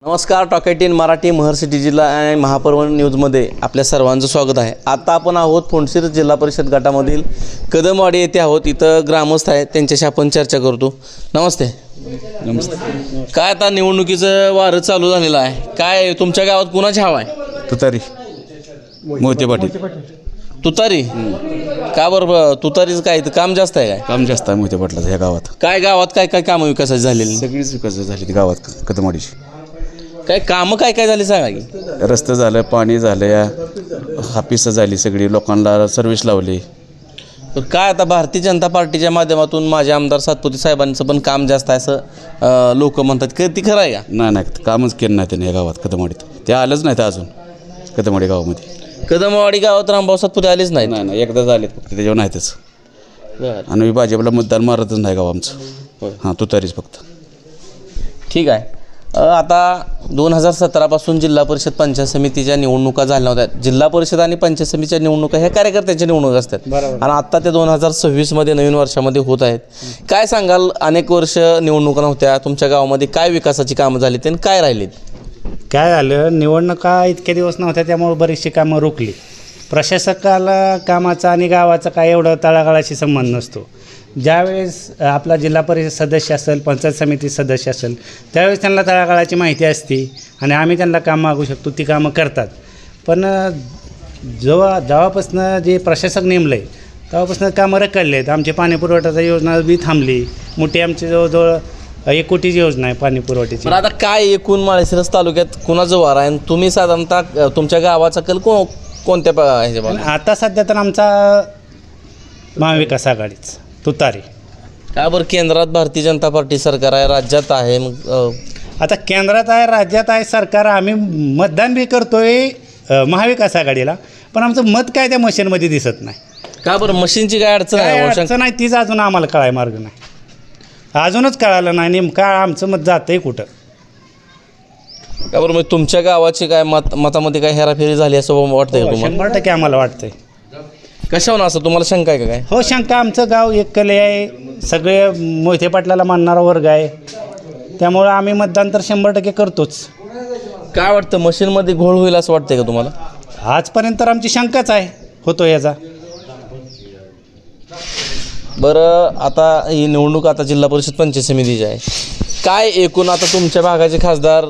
नमस्कार. टॉक 18 मराठी महर सिटी जिल्हा आणि महापर्व न्यूजमध्ये आपल्या सर्वांचं स्वागत आहे. आता आपण आहोत फोंडशिर जिल्हा परिषद गटामधील कदमवाडी येथे आहोत. इथं ग्रामस्थ आहेत, त्यांच्याशी आपण चर्चा करतो. नमस्ते. नमस्ते. काय आता निवडणुकीचं वारं चालू झालेलं आहे, काय तुमच्या गावात कुणाची हवा आहे? तुतारी मोहिते पाटील. तुतारी का बरं? तुतारीचं काय इथं काम जास्त आहे काय? काम जास्त आहे मोहिते पाटलाचं ह्या गावात. काय गावात काय काय कामं विकासाची झालेली? सगळीच विकास झाली ती गावात कदमवाडीची. काय कामं काय काय झाली सांगा की. रस्ते झालं, पाणी झालं, या हापीसं झाली, सगळी लोकांना सर्व्हिस लावली. पण काय आता भारतीय जनता पार्टीच्या माध्यमातून माझे आमदार सातपुते साहेबांचं पण काम जास्त आहे असं लोक म्हणतात. ती खरं आहे का? नाही, कामच केलं नाही त्यांनी या गावात कदमवाडीत. ते आलंच नाही अजून कदमवाडी गावामध्ये. कदमवाडी गावात रामभाऊ सातपुते आलेच नाहीत. नाही एकदा झालेत फक्त, त्याच्यावर नाहीतच. आणि भाजपला मतदान मारतच नाही गाव आमचं. हां, तुतारीच फक्त. ठीक आहे. आता 2017पासून जिल्हा परिषद पंचायत समितीच्या निवडणुका झाल्या होत्या. जिल्हा परिषद आणि पंचायत समितीच्या निवडणुका ह्या कार्यकर्त्यांच्या निवडणुका असतात आणि आत्ता त्या 2026मध्ये नवीन वर्षामध्ये होत आहेत. काय सांगाल? अनेक वर्ष निवडणुका नव्हत्या, तुमच्या गावामध्ये काय विकासाची कामं झाली आणि काय राहिलीत? काय झालं, निवडणुका इतके दिवस नव्हत्या त्यामुळे बरीचशी कामं रोखली. प्रशासकाला कामाचा आणि गावाचा काय एवढं तळागाळाशी संबंध नसतो. ज्यावेळेस आपला जिल्हा परिषद सदस्य असेल, पंचायत समिती सदस्य असेल, त्यावेळेस त्यांना तळागाळाची माहिती असते आणि आम्ही त्यांना काम मागू शकतो, ती कामं करतात. पण जेव्हापासून जे प्रशासक नेमलं आहे तेव्हापासून कामं रखडले आहेत. आमची पाणी पुरवठ्याची योजना बी थांबली. मोठी आमची जवळजवळ 1 कोटीची योजना आहे पाणी पुरवठ्याची. पण आता काय एकूण माळशिरस तालुक्यात कुणाचं वार आहे? तुम्ही साधारणतः तुमच्या गावाचा कल कोणत्या ह्याच्या? आता सध्या तर आमचा महाविकास आघाडीच तुतारी. का बरं? केंद्रात भारतीय जनता पार्टी सरकार आहे, राज्यात आहे. मग आता केंद्रात आहे, राज्यात आहे सरकार. आम्ही मतदान बी करतोय महाविकास आघाडीला, पण आमचं मत काय त्या मशीनमध्ये दिसत नाही. का बरं? मशीनची काय अडचण काय आहे? अडचण नाही तीच अजून आम्हाला कळाय मार्ग नाही. अजूनच कळालं नाही नेमका आमचं मत जातंय कुठं. का बरं? मग तुमच्या गावाची काय मतामध्ये काय हेराफेरी झाली असं वाटतंय का तुम्हाला? 100% आम्हाला वाटतंय. कशावर असं तुम्हाला शंका आहे का काय? हो, शंका. आमचं गाव एकले आहे, सगळे मोहिते पाटलाला मानणारा वर्ग आहे, त्यामुळं आम्ही मतदान तर 100% करतोच. काय वाटतं, मशीनमध्ये घोळ होईल असं वाटतंय का तुम्हाला? आजपर्यंत तर आमची शंकाच आहे होतो याचा. बरं, आता ही निवडणूक आता जिल्हा परिषद पंचायत समितीची आहे. काय एकूण आता तुमच्या भागाचे खासदार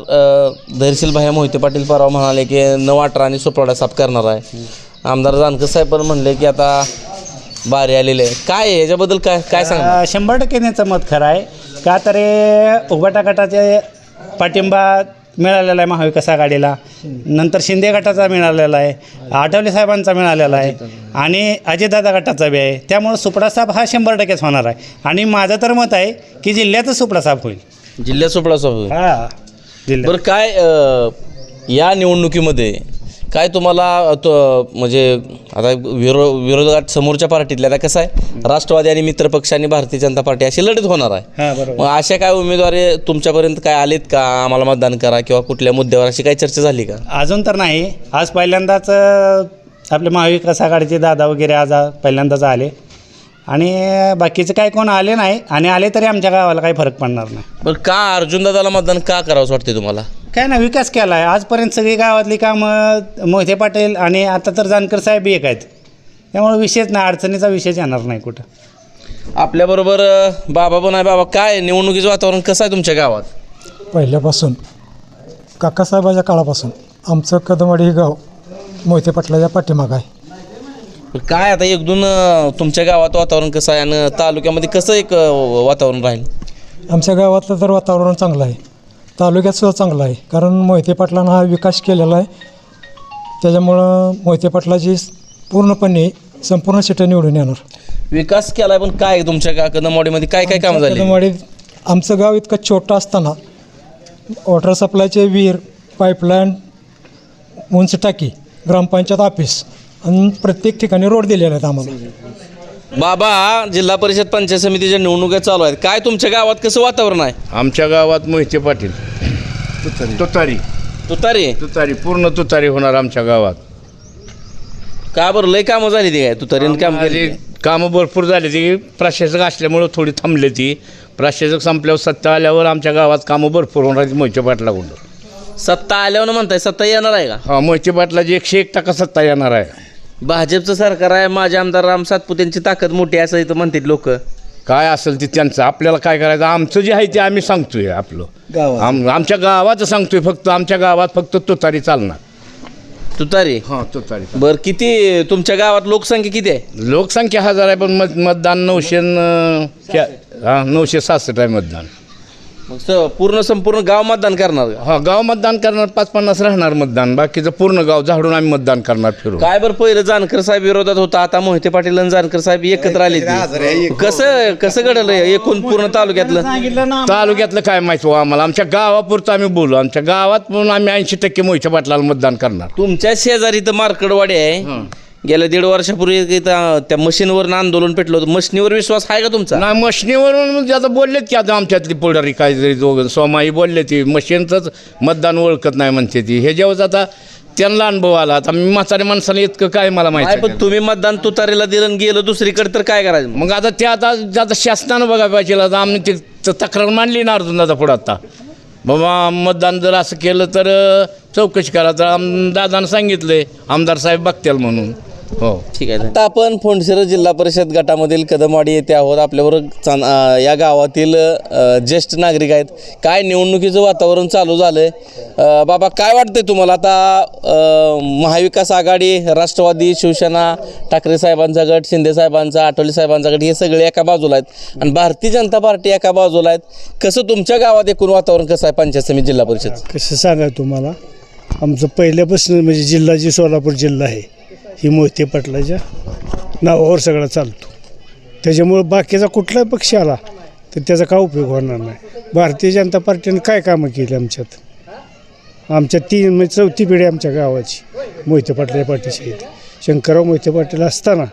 धैर्यशील भाया मोहिते पाटील परवा म्हणाले की नवाट्रा आणि सुपरवाडा साफ करणार आहे. आमदार जानकर साहेब पण म्हणले की आता बारी आलेले आहे. काय आहे याच्याबद्दल काय सांगा? 100% त्यांचं मत खरं आहे. का तर उभाटा गटाचे पाठिंबा मिळालेला आहे महाविकास आघाडीला, नंतर शिंदे गटाचा मिळालेला आहे, आठवले साहेबांचा मिळालेला आहे आणि अजितदादा गटाचा बी आहे. त्यामुळं सुपडा साफ हा 100%च होणार आहे. आणि माझं तर मत आहे की जिल्ह्यातच सुपडा साफ होईल. जिल्ह्यात सुपडा साफ होईल. हां, जिल्ह्यात. बरं, काय या निवडणुकीमध्ये काय तुम्हाला म्हणजे आता विरोधकात समोरच्या पार्टीतल्या आता कसं आहे, राष्ट्रवादी आणि मित्रपक्ष आणि भारतीय जनता पार्टी अशी लढत होणार आहे. हां, बरोबर. मग अशा काय उमेदवारी तुमच्यापर्यंत काय आलेत का? आम्हाला मतदान करा किंवा कुठल्या मुद्द्यावर अशी काही चर्चा झाली का? अजून तर नाही. आज पहिल्यांदाच आपले महाविकास आघाडीचे दादा वगैरे आज पहिल्यांदाच आले आणि बाकीचे काय कोण आले नाही, आणि आले तरी आमच्या गावाला काही फरक पडणार नाही. बरं, का अर्जुनदादाला मतदान का करावंसं वाटते तुम्हाला? काय ना, विकास केला आहे आजपर्यंत. सगळी गावातली कामं मोहिते पाटील आणि आता तर जानकर साहेब एक आहेत, त्यामुळे विषयच नाही, अडचणीचा विषयच येणार नाही कुठं. आपल्याबरोबर बाबा पण आहे. बाबा, काय निवडणुकीचं वातावरण कसं आहे तुमच्या गावात? पहिल्यापासून काकासाहेबाच्या काळापासून आमचं कदमवाडी हे गाव मोहिते पाटलाच्या पाठीमागं आहे. काय आता एकदून तुमच्या गावात वातावरण कसं आहे आणि तालुक्यामध्ये कसं एक वातावरण राहील? आमच्या गावातलं तर वातावरण चांगलं आहे, तालुक्यात सुद्धा चांगलं आहे. कारण मोहिते पाटलांना हा विकास केलेला आहे, त्याच्यामुळं मोहिते पाटलाची पूर्णपणे संपूर्ण सीटं निवडून येणार. विकास केला आहे, पण काय तुमच्या कदमवाडीमध्ये काय काय कामं झाली? कदमवाडीत आमचं गाव इतकं छोटं असताना वॉटर सप्लायचे विहीर, पाईपलाईन, उंच टाकी, ग्रामपंचायत ऑफिस आणि प्रत्येक ठिकाणी रोड दिलेले आहेत आम्हाला. बाबा, जिल्हा परिषद पंचायत समितीच्या निवडणुका चालू आहेत, काय तुमच्या गावात कसं वातावरण आहे? आमच्या गावात मोहिते पाटील तुतारी तुतारी पूर्ण तुतारी होणार आमच्या गावात. का बरं? लय कामं झाली ती काय तुतारीनं काम केली? कामं भरपूर झाली. ती प्रशासक असल्यामुळं थोडी थांबली. ती प्रशासक संपल्यावर सत्ता आल्यावर आमच्या गावात कामं भरपूर होणार मोहिते पाटलाकडून. सत्ता आल्यावर म्हणताय सत्ता येणार आहे का? हा मोहिते पाटलाची 101% सत्ता येणार आहे. भाजपचं सरकार आहे, माझे आमदार राम सातपुतेंची ताकद मोठी आहे असं इथं म्हणतात लोक. काय असेल ते त्यांचं, आपल्याला काय करायचं, आमचं जे आहे ते आम्ही सांगतोय. आपलं आमच्या गावाचं सांगतोय. फक्त आमच्या गावात फक्त तुतारी चालणार. तुतारी? हां तुतारी. बरं, किती तुमच्या गावात लोकसंख्या किती आहे? लोकसंख्या 1000 आहे, पण मतदान 966 आहे मतदान. मग पूर्ण संपूर्ण गाव मतदान करणार का? हा गाव मतदान करणार, 50-50 राहणार मतदान. बाकीचं पूर्ण गाव झाडून आम्ही मतदान करणार फिरून. काय बरं, पहिलं जानकर साहेब विरोधात होता, आता मोहिते पाटील आणि जानकर साहेब एकत्र आले. कसं कसं घडलं एकूण पूर्ण तालुक्यातलं काय माहिती हो आम्हाला. आमच्या गावापुरतं आम्ही बोलू. आमच्या गावात पण आम्ही 80% मोहिते पाटलाला मतदान करणार. तुमच्या शेजारी इथं मार्कडवाडी आहे. गेल्या 1.5 वर्षापूर्वी इथं त्या मशीनवर आंदोलन पेटलं होतं. मशीनीवर विश्वास आहे का तुमचा? नाही, मशनीवरून म्हणजे आता बोललेत की आता आमच्यातली पुढारी काहीतरी दोघं सोमाई बोलले ती मशीनचंच मतदान ओळखत नाही म्हणते ती. हे जेव्हा आता त्यांना अनुभव आला. आता मी म्हाताऱ्या माणसाला इतकं काय मला माहिती आहे. पण तुम्ही मतदान तुतारीला दिलं आणि गेलं दुसरीकडे तर काय करायचं? मग आता ते आता शासनानं बघायला पाहिजे. आता आम्ही ते तक्रार मांडली ना अर्जुन दादा पुढं. आता बाबा मतदान जर असं केलं तर चौकशी करा. तर दादानं सांगितलंय आमदार साहेब बघतील म्हणून. हो ठीक आहे. आता आपण फोंडशिरस जिल्हा परिषद गटामधील कदमवाडी येथे आहोत. आपल्याबरोबर या गावातील ज्येष्ठ नागरिक आहेत. काय निवडणुकीचं वातावरण चालू झालंय बाबा, काय वाटतंय तुम्हाला? आता महाविकास आघाडी, राष्ट्रवादी, शिवसेना, ठाकरे साहेबांचा गट, शिंदे साहेबांचा, आठवले साहेबांचा गट हे सगळे एका बाजूला आहेत आणि भारतीय जनता पार्टी एका बाजूला आहेत. कसं तुमच्या गावात एकूण वातावरण कसं आहे पंचायत समिती जिल्हा परिषद? कसं सांगा तुम्हाला, आमचं पहिल्यापासून म्हणजे जिल्हा जी सोलापूर जिल्हा आहे ही मोहिते पाटलाच्या नावावर सगळा चालतो. त्याच्यामुळं बाकीचा कुठलाही पक्ष आला तर त्याचा काय उपयोग होणार नाही. भारतीय जनता पार्टीने काय कामं केली आमच्यात? आमच्या 3 म्हणजे 4थी पिढी आमच्या गावाची मोहिते पाटला पार्टीची आहेत. शंकरराव मोहिते पाटील असताना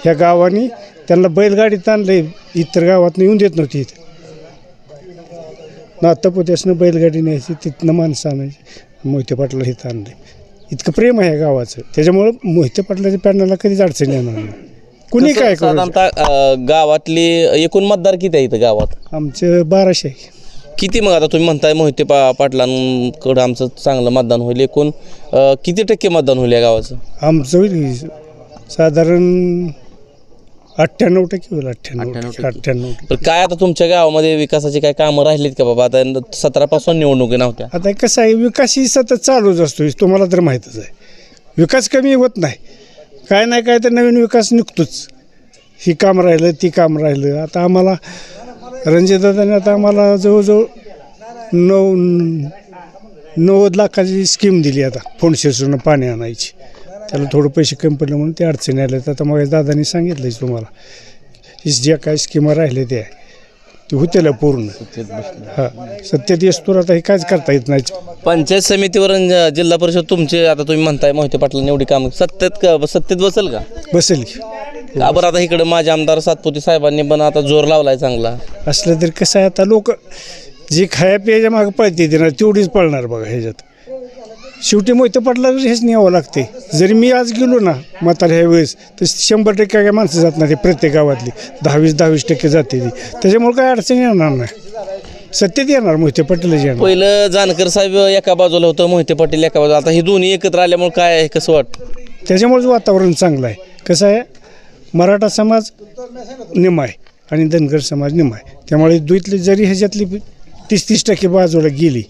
ह्या गावाने त्यांना बैलगाडीत आणले. इतर गावातनं येऊन देत नव्हती. इथं नातापोत्यासनं बैलगाडी न्यायची, तिथनं माणसं आणायची. मोहिते पाटला इथं आणले. इतकं प्रेम आहे गावाचं. त्याच्यामुळं मोहिते पाटलाच्या पॅनलला कधीच अडचण येणार नाही. कुणी काय करू. साधारणतः गावातली एकूण मतदार किती आहे इथं गावात? आमचं 1200 आहे. किती मग आता तुम्ही म्हणताय मोहिते पाटलांकडं आमचं चांगलं मतदान होईल, एकूण किती टक्के मतदान होईल या गावाचं? आमचं होईल साधारण 98% होईल. 98. पण काय आता तुमच्या गावामध्ये विकासाची काय कामं राहिलीत का बाबा? आता 17 पासून निवडणुकी नव्हत्या. आता कसं आहे, विकास ही सतत चालूच असतो. तुम्हाला तर माहीतच आहे, विकास कमी होत नाही. काय नाही काय तर नवीन विकास निघतोच. ही काम राहिलं, ती काम राहिलं. आता आम्हाला रणजितदादाने आता आम्हाला जवळजवळ 90 लाखाची स्कीम दिली. आता फोंडशिरसून पाणी आणायची. त्याला थोडं पैसे कमी पडलं म्हणून ते अडचणी आल्या. आता मग दादानी सांगितलंच तुम्हाला, ज्या काय स्कीमा राहिल्या त्या ते होत्याला पूर्ण. हां, सत्तेत येतो आता हे कायच करता येत नाही. पंचायत समितीवर जिल्हा परिषद तुमचे आता तुम्ही म्हणताय मोहिते पाटलांनी एवढी कामं सत्तेत बसेल का? बसेल की. का बरं? आता इकडे माझे आमदार सातपुते साहेबांनी पण आता जोर लावलाय चांगला. असलं तरी कसं आहे, आता लोक जी खाया पियाच्या मागं पळते ती ना तेवढीच पळणार बघा ह्याच्यात. शेवटी मोहिते पाटलाला हेच न्यावं लागते. जरी मी आज गेलो ना म्हाताऱ्या ह्या वेळेस तर 100% काय माणसं जात नाही. प्रत्येक गावातली 10-20% जाते ती. त्याच्यामुळे काय अडचण येणार नाही. सत्तेत येणार मोहिते पाटीलच येणार. पहिलं जानकर साहेब एका बाजूला होतं, मोहिते पाटील एका बाजूला. आता ही दोन्ही एकत्र आल्यामुळे काय कसं वाटतं? त्याच्यामुळेच वातावरण चांगलं आहे. कसं आहे, मराठा समाज निम्मा आहे आणि धनगर समाज निम्मा आहे. त्यामुळे द्वितली जरी ह्याच्यातली 30% बाजूला गेली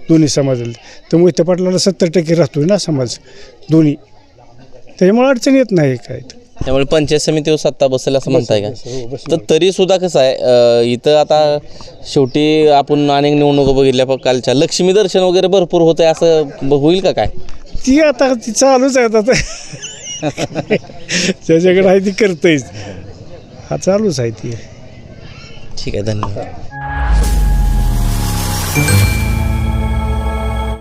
दोन्ही समाजाला तर मोहिते पाटलाला 70% राहतोय ना समाज दोन्ही. त्याच्यामुळे अडचण येत नाही काय. त्यामुळे पंचायत समितीवर सत्ता बसेल असं म्हणताय का? तर तरी सुद्धा कसं आहे, इथं आता शेवटी आपण अनेक निवडणुका बघितल्या पण कालच्या लक्ष्मी दर्शन वगैरे भरपूर होतं आहे, असं होईल का काय? ती आता ती चालूच आहे. आता त्याच्याकडे आहे ती करतंयच. हा चालूच आहे ती. ठीक आहे, धन्यवाद.